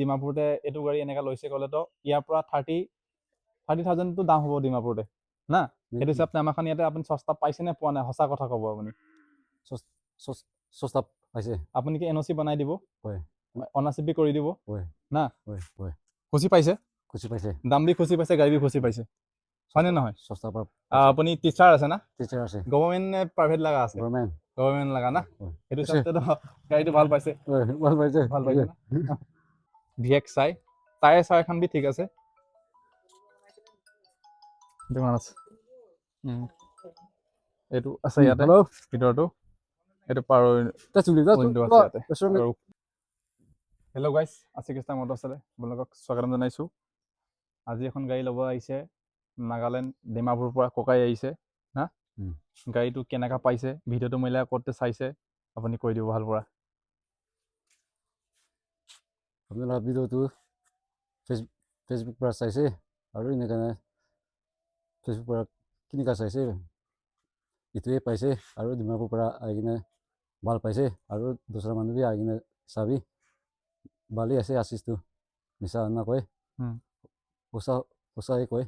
ডিমাপুৰতে এইটো গাড়ী এনেকা লৈছে ক'লেতো ইয়াৰ পৰা 30,000 দাম হ'ব ডিমাপুৰতে না সেইটো হিচাপে আমাৰখন ইয়াতে আপুনি সস্তা পাইছে নে পোৱা নাই সঁচা কথা ক'ব আপুনি সস্তা পাইছে আপুনি কি এনঅ'চি বনাই দিব হয় অনাচিপি কৰি দিব হয় না হয় হয় খুচি পাইছে দাম দি খুচি পাইছে গাড়ী বি খুচি পাইছে হয়নে নহয় সস্তা আপুনি টিচাৰ আছে না টিচাৰ আছে গভৰ্ণমেণ্ট নে প্ৰাইভেট লগা আছে গভৰ্ণমেণ্ট লগা না সেইটো হিচাপেতো গাড়ীটো ভাল পাইছে ভাল পাইছে না ভিএক্স চাই টায়াৰ চায়াৰখন বি ঠিক আছে এইটো আছে ইয়াতে ভিতৰটো এইটো পাৰ উইণ্ডো আছে ইয়াতে হেল্ল' গাইছ আশিকৃষ্ণা মটৰচাইকেল আপোনালোকক স্বাগতম জনাইছোঁ আজি এখন গাড়ী ল'ব আহিছে নাগালেণ্ড ডিমাপুৰৰ পৰা ককাই আহিছে না গাড়ীটো কেনেকা পাইছে ভিডিঅ'টো মিলাই ক'তে চাইছে আপুনি কৈ দিব ভাল পৰা আপোনালোকে ভিডিঅ'টো ফেচবুক পৰা চাইছে আৰু এনেকৈ ফেচবুক পৰা কেনেকুৱা চাইছে এইটোৱে পাইছে আৰু ডিমাপুৰ পৰা আহি কিনে ভাল পাইছে আৰু দুসৰা মানুহ বি আহি কিনে চাবি ভালেই আছে আশিসটো মিছা নকয় সঁচাই কয়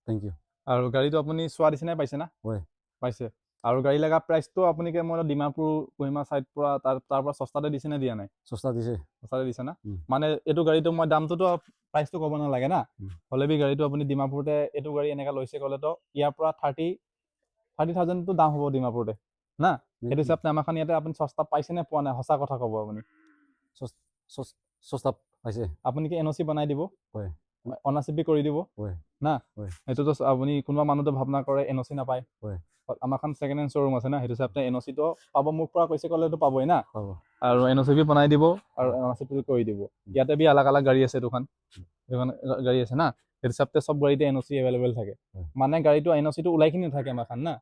থেংক ইউ আৰু গাড়ীটো আপুনি চোৱা দিছে পাইছে না হয় পাইছে আৰু গাড়ী লগা প্ৰাইচটো আপুনি মই ডিমাপুৰ কহিমা চাইড পৰা তাৰ পৰা সস্তাতে দিছে নে দিয়া নাই সস্তাতে দিছে না মানে এইটো গাড়ীটো মই দামটোতো প্ৰাইচটো ক'ব নালাগে না হ'লে বি গাড়ীটো আপুনি ডিমাপুৰতে এইটো গাড়ী এনেকা লৈছে ক'লেতো ইয়াৰ পৰা 30,000 দাম হ'ব ডিমাপুৰতে না সেইটো হিচাপে আমাৰখন ইয়াতে আপুনি সস্তা পাইছে নে পোৱা নাই সঁচা কথা ক'ব আপুনি সস্তা পাইছে আপুনি কি এনঅ'চি বনাই দিব হয় অনাচিপি কৰি দিব না সেইটোতো আপুনি কোনোবা মানুহটো ভাৱনা কৰে এনঅ'চি নাপায় আমাৰখন ছেকেণ্ড হেণ্ড শ্ব'ৰুম আছে না সেইটো হিচাপে এনঅ'চিটো পাব মোক পৰা কৈছে ক'লেতো পাবই না আৰু এনঅ'চি বি বনাই দিব আৰু এনঅ'চিপি কৰি দিব ইয়াতে বি আলাগ আলাগ গাড়ী আছে দুখন গাড়ী আছে না সেইটো হিচাপে সব গাড়ীতে এনঅ'চি এভেইলেবল থাকে মানে গাড়ীটো এনঅ'চিটো ওলাইখিনি নাথাকে আমাৰখন না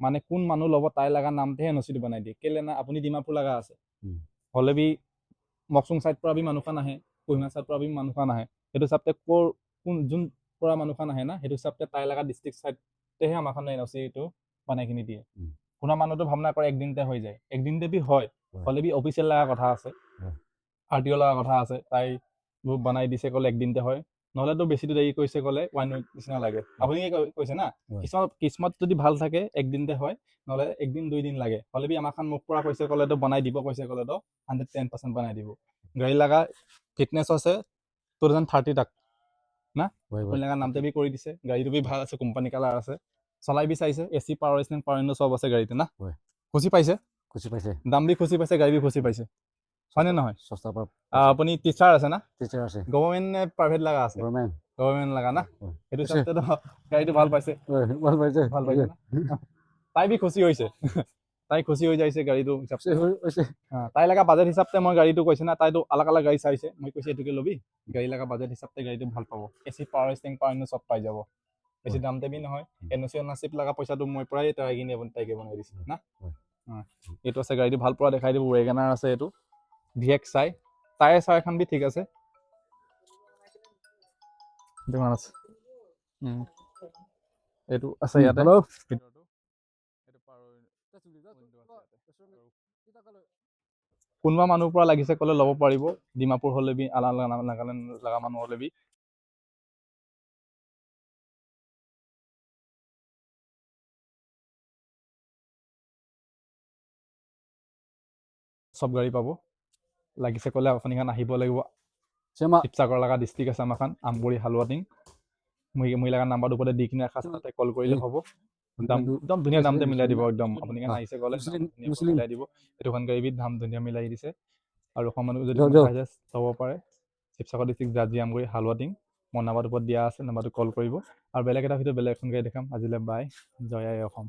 মানে কোন মানুহ ল'ব তাই লগা নামতেহে এনঅ'চিটো বনাই দিয়ে কেলে না আপুনি ডিমাপুৰ লগা আছে হ'লে বি মকচুং চাইড পৰা বি মানুহখন আহে কহিমা চাইড পৰা বি মানুহখন আহে সেইটো হিচাপে কোন যোন পৰা মানুহখন আহে না সেইটো হিচাপে তাই লগা ডিষ্ট্ৰিক্ট চাইডতেহে আমাৰখন এনঅ'চিটো বনাইখিনি দিয়ে কোনোবা মানুহটো ভাৱনা কৰে একদিনতে হৈ যায় একদিনতে বি হয় হ'লে বি অফিচিয়েল লগা কথা আছে আৰটিঅ' লগা কথা আছে তাই বনাই দিছে ক'লে একদিনতে হয় নহ'লেতো বেছিটো দেৰি কৰিছে ক'লে 1 উইক নিচিনা লাগে আপুনি কৈছে না কিসমত যদি ভাল থাকে একদিনতে হয় নহ'লে একদিন 2 দিন লাগে হ'লে বি আমাৰখন মোক পৰা কৈছে ক'লেতো বনাই দিব কৈছে ক'লেতো 110% বনাই দিব গাড়ী লগা ফিটনেছ আছে 2030 তাক না আপুনি লগা নামতে বি কৰি দিছে গাড়ীটো বি ভাল আছে কোম্পানী কালাৰ আছে চলাই বি চাইছে AC power steering power window চব আছে গাড়ীতে না খুচি পাইছে দাম দি খুচি পাইছে গাড়ী বি খুচি পাইছে হয়নে নহয় আপুনি টিচাৰ আছে না গভৰ্ণমেণ্ট নে প্ৰাইভেট লগা আছে গভৰ্ণমেণ্ট লগা না সেইটো হিচাপেতো গাড়ীটো ভাল পাইছে না তাই বি খুচি হৈছে তাই খুচি হৈ যাইছে গাড়ীটো তাই লগা বাজেট হিচাপে মই গাড়ীটো কৈছে না তাইতো আলাগ আলাগ গাড়ী চাইছে মই কৈছে এইটোকে ল'বি গাড়ী লগা বাজেট হিচাপে গাড়ীটো ভাল পাব AC power steering power window চব পাই যাব বেছি দামতে বি নহয় এনঅ'চি অনাচিপ লগা পইচাটো মই পৰাই তাই কিনি আপুনি তাইকে বনাই দিছে না এইটো আছে গাড়ীটো ভাল পৰা দেখাই দিব ৱেগনাৰ আছে এইটো ভিএক্স চাই টায়াৰ চায়াৰখন বি ঠিক আছে এইটো আছে ইয়াতে ভিতৰটো এইটো পাৰ কোনোবা মানুহৰ পৰা লাগিছে ক'লে ল'ব পাৰিব ডিমাপুৰ হ'লে বি নাগালেণ্ড লগা মানুহ হ'লে বি সব গাড়ী পাব লাগিছে ক'লে আপুনিখন আহিব লাগিব শিৱসাগৰ লগা ডিষ্ট্ৰিক্ট আছে আমাৰখন আমগুৰি হালুৱাটিং মই লগা নাম্বাৰটো ওপৰতে দি কিনে ৰাখা তাতে কল কৰিলে হ'ব দাম একদম ধুনীয়া দামতে মিলাই দিব একদম আপুনি কাৰণে আহিছে ক'লে মিলাই দিব এইটোখন গাড়ী বি দাম ধুনীয়া মিলাই দিছে আৰু অসমত যদি চাব পাৰে শিৱসাগৰ ডিষ্ট্ৰিক্ট জাজি আমগুৰি হালুৱাটিং মোৰ নাম্বাৰটো ওপৰত দিয়া আছে নাম্বাৰটো কল কৰিব আৰু বেলেগ এটা ভিডিঅ' বেলেগ এখন গাড়ী দেখাম আজিলৈ বাই জয় আই অসম